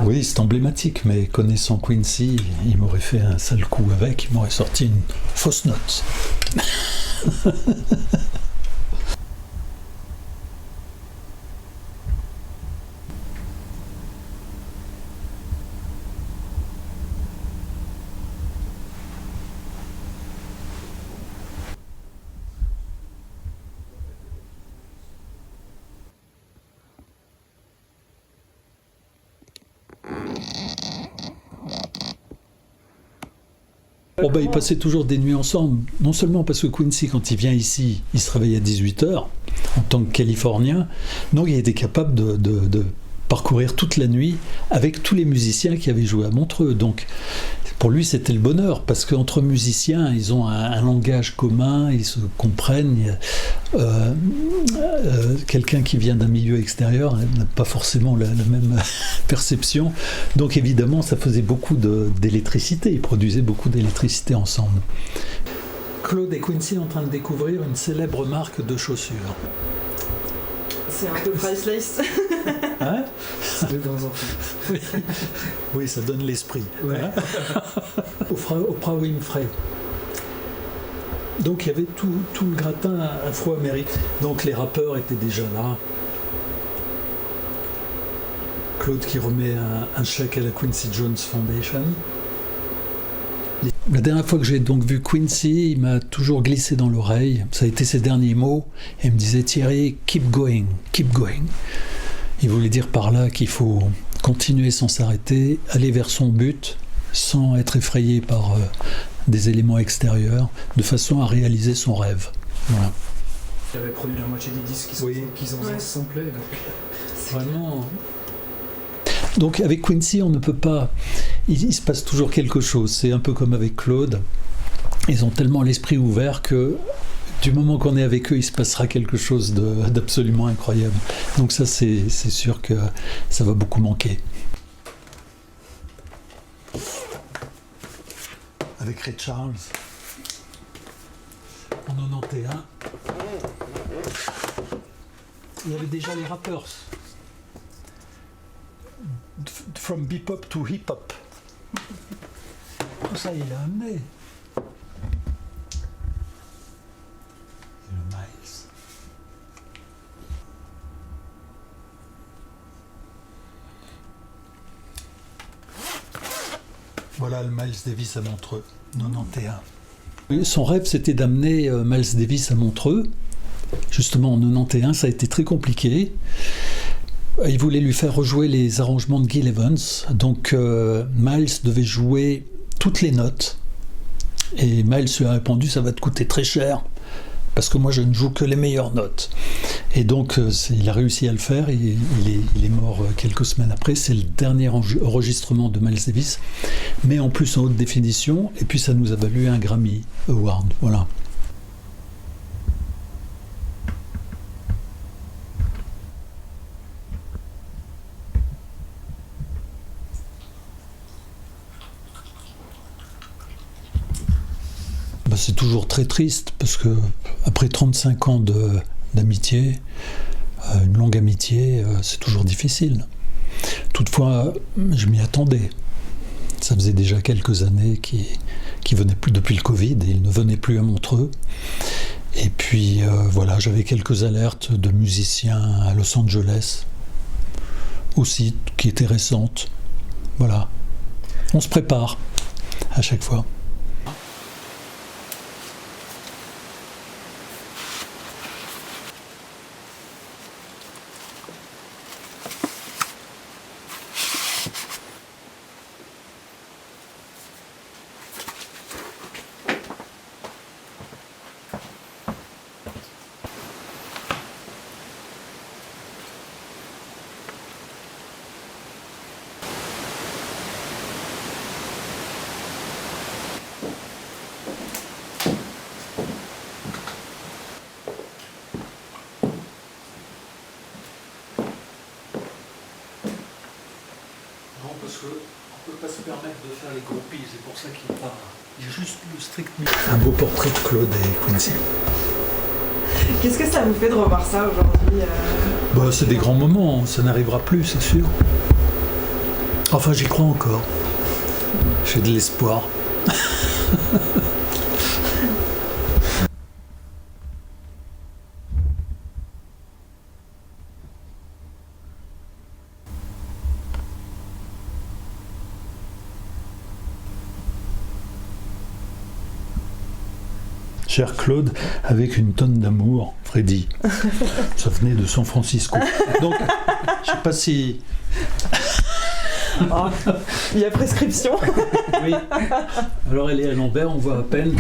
Oui, c'est emblématique, mais connaissant Quincy, il m'aurait fait un sale coup avec, il m'aurait sorti une fausse note. Oh bah, ils passaient toujours des nuits ensemble, non seulement parce que Quincy, quand il vient ici, il se réveille à 18h en tant que Californien, donc il était capable de parcourir toute la nuit avec tous les musiciens qui avaient joué à Montreux. Donc pour lui, c'était le bonheur, parce qu'entre musiciens, ils ont un langage commun, ils se comprennent. Quelqu'un qui vient d'un milieu extérieur n'a pas forcément la même perception. Donc évidemment, ça faisait beaucoup d'électricité, ils produisaient beaucoup d'électricité ensemble. Claude et Quincy sont en train de découvrir une célèbre marque de chaussures. C'est un peu priceless. Hein? C'est dans un film. Oui, ça donne l'esprit. Ouais. Hein? Oprah Winfrey. Donc il y avait tout le gratin afro-américain. Donc les rappeurs étaient déjà là. Claude qui remet un chèque à la Quincy Jones Foundation. La dernière fois que j'ai donc vu Quincy, il m'a toujours glissé dans l'oreille. Ça a été ses derniers mots. Et il me disait, Thierry, keep going, keep going. Il voulait dire par là qu'il faut continuer sans s'arrêter, aller vers son but, sans être effrayé par des éléments extérieurs, de façon à réaliser son rêve. Voilà. Il avait produit la moitié des disques qu'ils ont samplés. Vraiment. Donc avec Quincy, on ne peut pas... Il se passe toujours quelque chose. C'est un peu comme avec Claude. Ils ont tellement l'esprit ouvert que du moment qu'on est avec eux, il se passera quelque chose d'absolument incroyable. Donc ça, c'est sûr que ça va beaucoup manquer. Avec Ray Charles, en 91, il y avait déjà les rappers. From bebop to hip-hop. Tout ça, il a amené. Le Miles. Voilà le Miles Davis à Montreux, 91. Son rêve, c'était d'amener Miles Davis à Montreux. Justement, en 91, ça a été très compliqué. Il voulait lui faire rejouer les arrangements de Gil Evans. Donc Miles devait jouer toutes les notes. Et Miles lui a répondu, ça va te coûter très cher, parce que moi je ne joue que les meilleures notes. Et donc il a réussi à le faire. Il est mort quelques semaines après. C'est le dernier enregistrement de Miles Davis, mais en plus en haute définition. Et puis ça nous a valu un Grammy Award. Voilà. C'est toujours très triste, parce que après 35 ans d'amitié, une longue amitié, c'est toujours difficile. Toutefois, je m'y attendais. Ça faisait déjà quelques années qu'il venait plus depuis le Covid, et il ne venait plus à Montreux. Et puis voilà, j'avais quelques alertes de musiciens à Los Angeles aussi, qui étaient récentes. Voilà. On se prépare à chaque fois. Parce qu'on ne peut pas se permettre de faire les groupies, c'est pour ça qu'il part. Il y a juste le strict minimum. Un beau portrait de Claude et Quincy. Qu'est-ce que ça vous fait de revoir ça aujourd'hui C'est des grands moments, ça n'arrivera plus, c'est sûr. Enfin, j'y crois encore. J'ai de l'espoir. Cher Claude, avec une tonne d'amour, Freddy. Ça venait de San Francisco. Donc, je sais pas si... Oh, il y a prescription. Oui. Alors elle est à l'envers, on voit à peine.